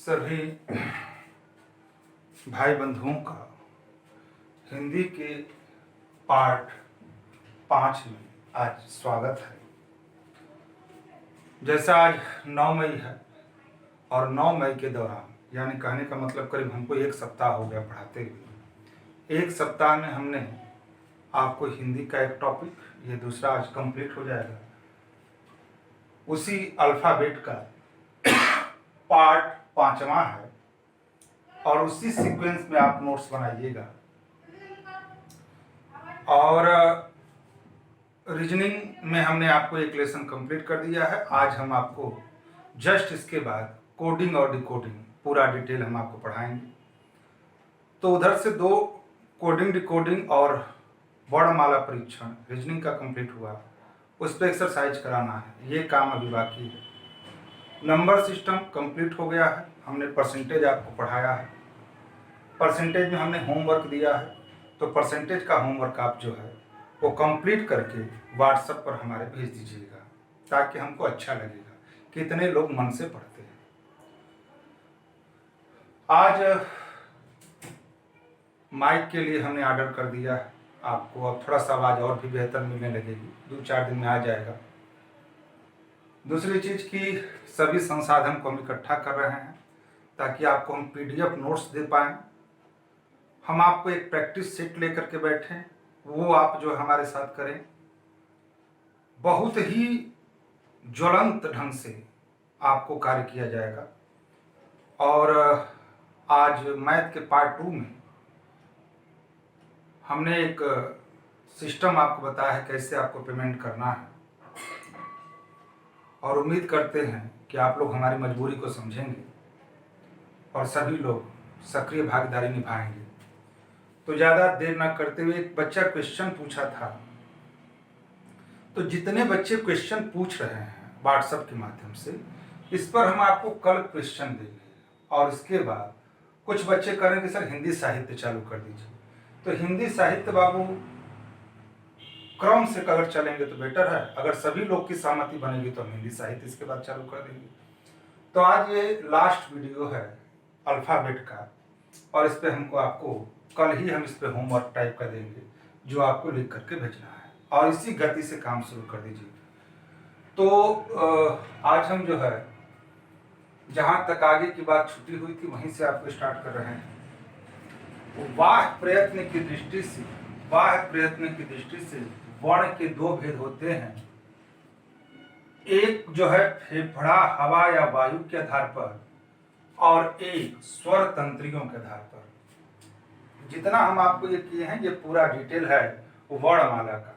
सभी भाई बंधुओं का हिंदी के पार्ट 5 में आज स्वागत है। जैसा आज 9 मई है और 9 मई के दौरान, यानी कहने का मतलब करीब हमको 1 सप्ताह हो गया पढ़ाते हुए। 1 सप्ताह में हमने आपको हिंदी का एक टॉपिक, ये दूसरा आज कंप्लीट हो जाएगा, उसी अल्फ़ाबेट का पार्ट 5वां है और उसी सीक्वेंस में आप नोट्स बनाइएगा। और रीजनिंग में हमने आपको एक लेसन कंप्लीट कर दिया है। आज हम आपको जस्ट इसके बाद कोडिंग और डिकोडिंग पूरा डिटेल हम आपको पढ़ाएंगे। तो उधर से 2 कोडिंग डिकोडिंग और वर्णमाला परीक्षण रीजनिंग का कंप्लीट हुआ, उस पर एक्सरसाइज कराना है, ये काम अभी बाकी है। नंबर सिस्टम कंप्लीट हो गया है, हमने परसेंटेज आपको पढ़ाया है। परसेंटेज में हमने होमवर्क दिया है, तो परसेंटेज का होमवर्क आप जो है वो कंप्लीट करके व्हाट्सएप पर हमारे भेज दीजिएगा, ताकि हमको अच्छा लगेगा कितने लोग मन से पढ़ते हैं। आज माइक के लिए हमने ऑर्डर कर दिया है, आपको अब थोड़ा सा आवाज़ और भी बेहतर मिलने लगेगी, 2-4 दिन में आ जाएगा। दूसरी चीज़ की सभी संसाधन को हम इकट्ठा कर रहे हैं ताकि आपको हम PDF नोट्स दे पाएँ। हम आपको एक प्रैक्टिस सेट लेकर के बैठें, वो आप जो हमारे साथ करें। बहुत ही ज्वलंत ढंग से आपको कार्य किया जाएगा। और आज मैथ के पार्ट 2 में हमने एक सिस्टम आपको बताया है कैसे आपको पेमेंट करना है, और उम्मीद करते हैं कि आप लोग हमारी मजबूरी को समझेंगे और सभी लोग सक्रिय भागीदारी निभाएंगे। तो ज़्यादा देर ना करते हुए, एक बच्चा क्वेश्चन पूछा था, तो जितने बच्चे क्वेश्चन पूछ रहे हैं व्हाट्सएप के माध्यम से, इस पर हम आपको कल क्वेश्चन देंगे। और इसके बाद कुछ बच्चे करेंगे सर हिंदी साहित्य चालू कर दीजिए, तो हिंदी साहित्य बाबू क्रम से अगर चलेंगे तो बेटर है। अगर सभी लोग की सहमति बनेगी तो हम हिंदी साहित्य इसके बाद चालू कर देंगे। तो आज ये लास्ट वीडियो है अल्फ़ाबेट का, और इस पे हमको आपको कल ही हम इस पे होमवर्क टाइप का देंगे जो आपको लिख करके भेजना है, और इसी गति से काम शुरू कर दीजिए। तो आज हम जो है जहाँ तक आगे की बात छुट्टी हुई थी वहीं से आपको स्टार्ट कर रहे हैं। बाह्य प्रयत्न की दृष्टि से वर्ण के 2 भेद होते हैं। एक जो है फेफड़ा हवा या वायु के आधार पर, और एक स्वर तंत्रियों के आधार पर। जितना हम आपको ये किए हैं ये पूरा डिटेल है वर्णमाला का।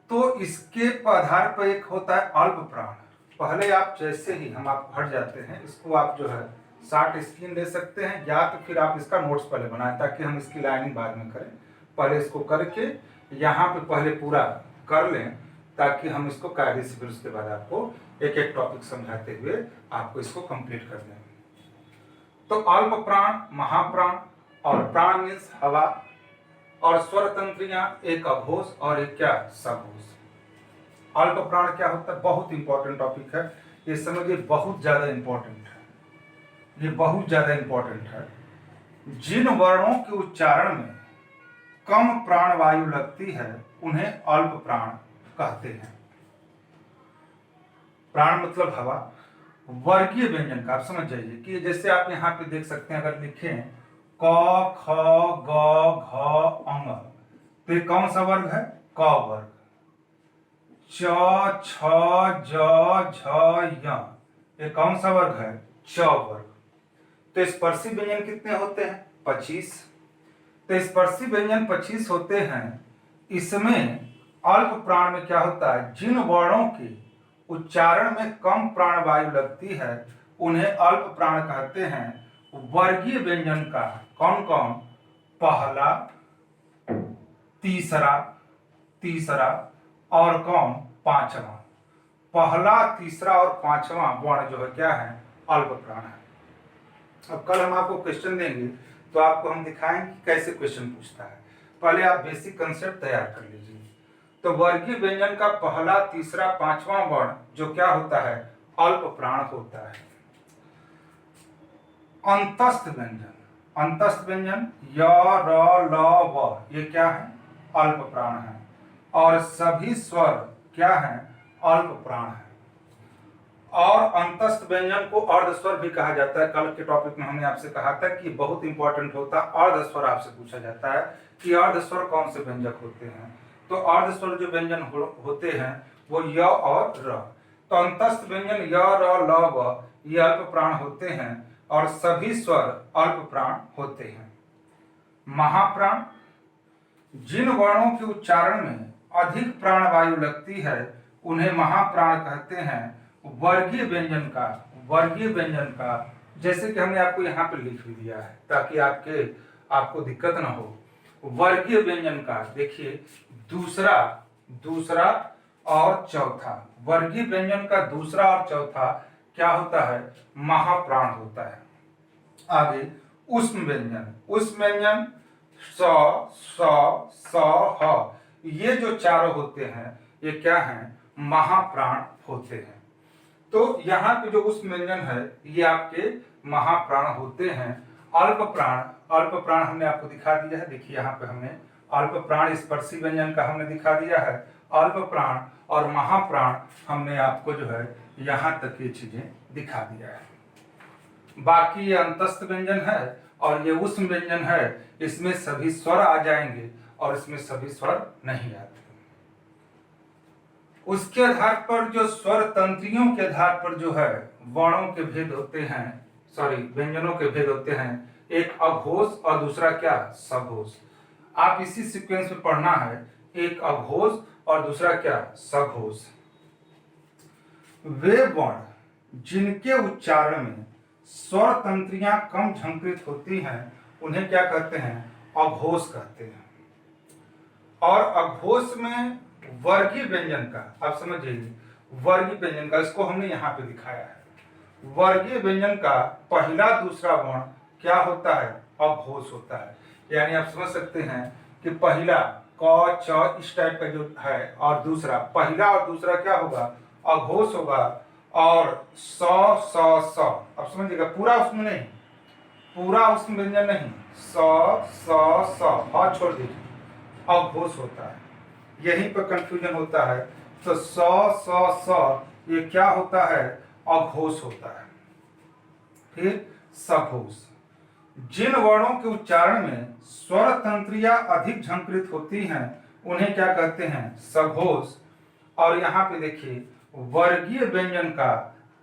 तो इसके आधार पर एक होता है अल्प प्राण। पहले आप जैसे ही हम आपको हट जाते हैं, इसको आप जो है शॉर्ट स्क्रीन ले सकते हैं, या तो फिर आप इसका नोट्स पहले बनाएं ताकि हम इसकी लाइनिंग बाद में करें। पहले इसको करके यहाँ पे पहले पूरा कर लें ताकि हम इसको कायदे से फिर उसके बाद आपको एक एक टॉपिक समझाते हुए आपको इसको कंप्लीट कर दें। तो अल्प प्राण, महाप्राण, और प्राण मीन्स हवा, और स्वर तंत्रियां एक अघोष और एक क्या सघोष। अल्प प्राण क्या होता है, बहुत इंपॉर्टेंट टॉपिक है, ये समझिए बहुत ज्यादा इंपॉर्टेंट है, ये बहुत ज्यादा इंपॉर्टेंट है। जिन वर्णों के उच्चारण में कम प्राण वायु लगती है उन्हें अल्प प्राण कहते हैं। प्राण मतलब हवा। वर्गीय व्यंजन का आप समझ जाइए कि जैसे आप यहाँ पे देख सकते हैं, अगर लिखें क ख ग घ अंग, तो ये कौन सा वर्ग है, क वर्ग। च छ ज झ य, ये कौन सा वर्ग है, च वर्ग। तो स्पर्शी व्यंजन कितने होते हैं, 25। तो स्पर्शी व्यंजन 25 होते हैं। इसमें अल्प प्राण में क्या होता है, जिन वर्णों के उच्चारण में कम प्राण वायु लगती है उन्हें अल्प प्राण कहते हैं। वर्गीय व्यंजन का कौन कौन, पहला, तीसरा और कौन, 5वां। पहला, तीसरा और 5वां वर्ण जो है क्या है, अल्प प्राण है। अब कल हम आपको क्वेश्चन देंगे तो आपको हम दिखाएंगे कि कैसे क्वेश्चन पूछता है। पहले आप बेसिक कंसेप्ट तैयार कर लीजिए। तो वर्गीय व्यंजन का पहला, तीसरा, 5वां वर्ण जो क्या होता है, अल्प प्राण होता है। अंतस्थ व्यंजन, अंतस्थ व्यंजन य र ल व ये क्या है? अल्प प्राण है। और सभी स्वर क्या है? अल्प प्राण है। और अंतस्थ व्यंजन को अर्ध स्वर भी कहा जाता है। कल के टॉपिक में हमने आपसे कहा था कि बहुत इंपॉर्टेंट होता है अर्ध स्वर। आपसे पूछा जाता है कि अर्ध स्वर कौन से व्यंजक होते हैं, तो अर्ध स्वर जो व्यंजन होते हैं वो य और र। तो अंतस्थ व्यंजन य र ल व ये अल्प प्राण होते हैं और सभी स्वर अल्प प्राण होते हैं। महाप्राण, जिन वर्णों के उच्चारण में अधिक प्राणवायु लगती है उन्हें महाप्राण कहते हैं। वर्गीय व्यंजन का, वर्गीय व्यंजन का जैसे कि हमने आपको यहाँ पे लिख भी दिया है ताकि आपको दिक्कत ना हो। वर्गीय व्यंजन का देखिए दूसरा, दूसरा और चौथा, वर्गीय व्यंजन का दूसरा और चौथा क्या होता है? महाप्राण होता है। आगे उष्म व्यंजन, उष्म व्यंजन स स स ह ये जो चारों होते हैं ये क्या हैं? महाप्राण होते हैं। तो यहाँ पे जो उष्म व्यंजन है ये आपके महाप्राण होते हैं। अल्प प्राण, अल्प प्राण हमने आपको दिखा दिया है। देखिए यहाँ पे हमने अल्प प्राण स्पर्शी व्यंजन का हमने दिखा दिया है। अल्प प्राण और महाप्राण हमने आपको जो है यहाँ तक ये चीजें दिखा दिया है। बाकी ये अंतस्थ व्यंजन है और ये उष्म व्यंजन है, इसमें सभी स्वर आ जाएंगे और इसमें सभी स्वर नहीं आते। उसके आधार पर जो स्वर तंत्रियों के आधार पर जो है वर्णों के भेद होते हैं, सॉरी व्यंजनों के भेद होते हैं। एक अघोष और दूसरा क्या? सघोष। आप इसी सीक्वेंस में पढ़ना है, एक अघोष और दूसरा क्या? सघोष। वे वर्ण जिनके उच्चारण में स्वर तंत्रियां कम झंकृत होती हैं उन्हें क्या कहते हैं? अघोष कहते हैं। और अघोष में वर्गीय व्यंजन का, आप समझ जाइए, वर्गीय व्यंजन का इसको हमने यहाँ पे दिखाया है। वर्गीय व्यंजन का पहला दूसरा वर्ण क्या होता है? अघोष होता है। यानी आप समझ सकते हैं कि पहला क च इस टाइप का जो है और दूसरा, पहला और दूसरा क्या होगा? अघोष होगा। और स स स, अब समझिएगा पूरा उसमें नहीं, पूरा उसमें व्यंजन नहीं, स स स ह छोड़ दीजिए, अघोष होता है। यहीं पर कंफ्यूजन होता है। तो स स स ये क्या होता है? अघोष होता है। फिर सघोष, जिन वर्णों के उच्चारण में स्वर तंत्रियां अधिक झंकृत होती हैं उन्हें क्या कहते हैं? सघोष। और यहाँ पे देखिए वर्गीय व्यंजन का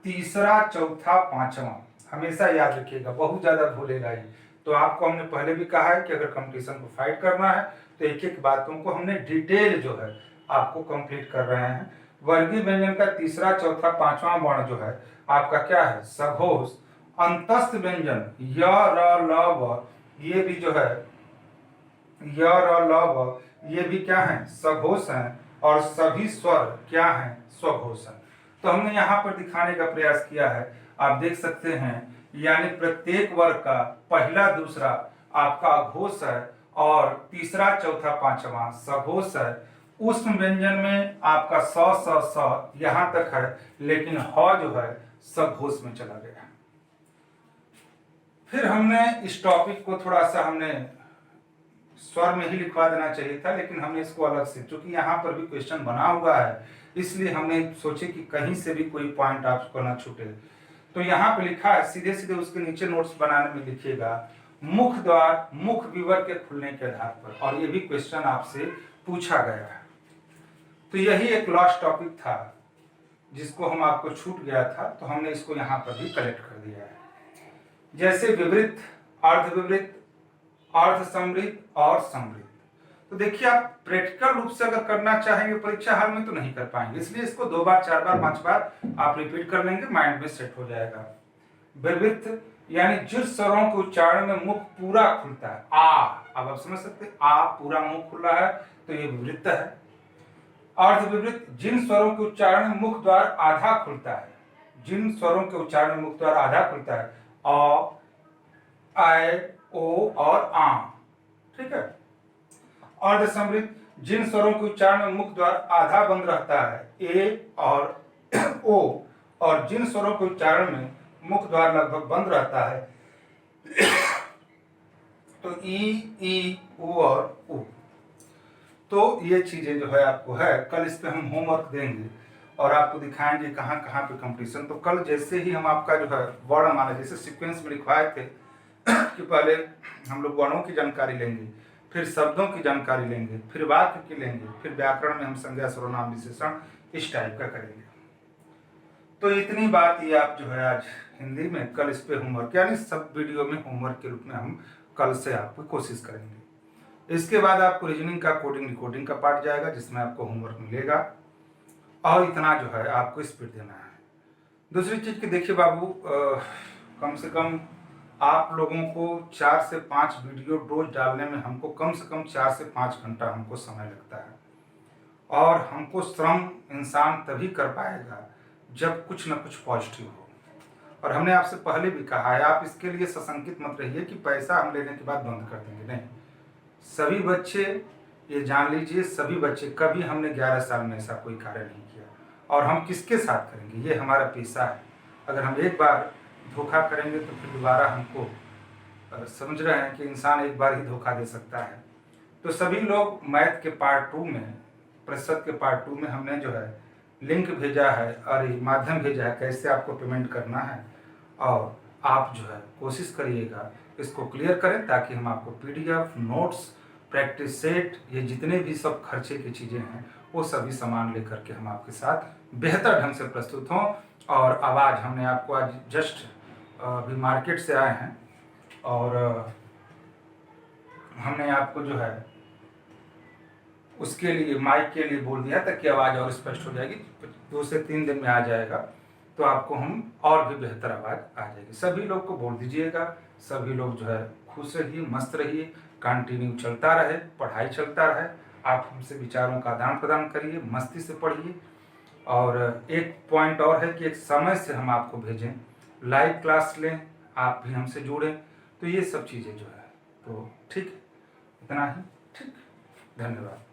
तीसरा, चौथा, पांचवा, हमेशा याद रखिएगा, बहुत ज्यादा भूलेगा ही। तो आपको हमने पहले भी कहा है कि अगर कंपटीशन को फाइट करना है तो एक एक बातों को हमने डिटेल जो है आपको कंप्लीट कर रहे हैं। वर्गीय व्यंजन का तीसरा, चौथा, पांचवा वर्ण जो है आपका क्या है? सघोष। अंतस्थ व्यंजन य र ल व ये भी जो है य र ल व ये भी क्या है? सघोष हैं। और सभी स्वर क्या हैं? स्वघोष हैं। तो हमने यहाँ पर दिखाने का प्रयास किया है, आप देख सकते हैं। यानी प्रत्येक वर्ग का पहला दूसरा आपका अघोष है और तीसरा, चौथा, पांचवा सघोष है। उष्म व्यंजन में आपका स स स यहाँ तक है, लेकिन ह जो है सघोष में चला गया। फिर हमने इस टॉपिक को थोड़ा सा हमने स्वर में ही लिखवा देना चाहिए था, लेकिन हमने इसको अलग से, चूंकि यहाँ पर भी क्वेश्चन बना हुआ है इसलिए हमने सोचे कि कहीं से भी कोई पॉइंट आपको ना छूटे। तो यहाँ पे लिखा है, सीधे सीधे उसके नीचे नोट्स बनाने में लिखिएगा, मुख द्वार मुख विवर के खुलने के आधार पर। और ये भी क्वेश्चन आपसे पूछा गया है। तो यही एक लास्ट टॉपिक था जिसको हम आपको छूट गया था, तो हमने इसको यहाँ पर भी कलेक्ट कर दिया है। जैसे विवृत, अर्धविवृत, अर्ध समृद्ध और समृद्ध। तो देखिए आप प्रैक्टिकल रूप से अगर करना चाहेंगे परीक्षा हाल में तो नहीं कर पाएंगे, इसलिए इसको 2 बार, 4 बार, 5 बार आप रिपीट कर लेंगे, माइंड में सेट हो जाएगा। विवृत यानी जिस स्वरों के उच्चारण में मुख पूरा खुलता है, आ, अब आप समझ सकते हैं, आ पूरा मुख खुला है तो ये विवृत है। अर्धविवृत, जिन स्वरों के उच्चारण में मुख द्वार आधा खुलता है, जिन स्वरों के उच्चारण में मुख द्वार आधा खुलता है, अ, ऐ, ओ और आ, ठीक है। अर्ध समृद्ध, जिन स्वरों के उच्चारण में मुख द्वार आधा बंद रहता है, ए और ओ, और जिन स्वरों के उच्चारण में मुख द्वार लगभग बंद रहता है, तो ई ऊ और ऊ। तो ये चीजें जो है आपको है, कल इस पे हम होमवर्क देंगे और आपको दिखाएंगे कहाँ कहाँ पे कंपटीशन। तो कल जैसे ही हम आपका जो है वर्णमाला जैसे सीक्वेंस में लिखवाए थे कि पहले हम लोग वर्णों की जानकारी लेंगे, फिर शब्दों की जानकारी लेंगे, फिर वाक्य की लेंगे, फिर व्याकरण में हम संज्ञा सर्वनाम विशेषण इस टाइप का करेंगे। तो इतनी बात ये आप जो है आज हिंदी में, कल इस पे होमवर्क, यानी सब वीडियो में होमवर्क के रूप में हम कल से आपको कोशिश करेंगे। इसके बाद आपको रीजनिंग का कोडिंग रिकॉर्डिंग का पार्ट जाएगा जिसमें आपको होमवर्क मिलेगा और इतना जो है आपको स्पीड देना है। दूसरी चीज की देखिए बाबू, कम से कम आप लोगों को 4 से 5 वीडियो रोज डालने में हमको कम से कम 4 से 5 घंटा हमको समय लगता है। और हमको श्रम इंसान तभी कर पाएगा जब कुछ ना कुछ पॉजिटिव हो। और हमने आपसे पहले भी कहा है, आप इसके लिए सशंकित मत रहिए कि पैसा हम लेने के बाद बंद कर देंगे, नहीं। सभी बच्चे ये जान लीजिए, सभी बच्चे, कभी हमने 11 साल में ऐसा कोई कार्य नहीं किया और हम किसके साथ करेंगे, ये हमारा पेशा है। अगर हम एक बार धोखा करेंगे तो फिर दोबारा हमको, समझ रहे हैं कि इंसान एक बार ही धोखा दे सकता है। तो सभी लोग मैथ के पार्ट 2 में, प्रतिशत के पार्ट 2 में हमने जो है लिंक भेजा है और माध्यम भेजा है कैसे आपको पेमेंट करना है, और आप जो है कोशिश करिएगा इसको क्लियर करें ताकि हम आपको पीडीएफ, नोट्स, प्रैक्टिस सेट, ये जितने भी सब खर्चे की चीज़ें हैं वो सभी सामान लेकर के हम आपके साथ बेहतर ढंग से प्रस्तुत हों। और आवाज़ हमने आपको आज जस्ट अभी मार्केट से आए हैं और हमने आपको जो है उसके लिए माइक के लिए बोल दिया ताकि आवाज़ और स्पष्ट हो जाएगी। 2 से 3 दिन में आ जाएगा तो आपको हम और भी बेहतर आवाज़ आ जाएगी। सभी लोग को बोल दीजिएगा, सभी लोग जो है खुश रहिए, मस्त रहिए, कंटिन्यू चलता रहे, पढ़ाई चलता रहे, आप हमसे विचारों का आदान प्रदान करिए, मस्ती से पढ़िए। और एक पॉइंट और है कि एक समय से हम आपको भेजें, लाइव क्लास लें, आप भी हमसे जुड़ें, तो ये सब चीज़ें जो है तो ठीक, इतना ही ठीक। धन्यवाद।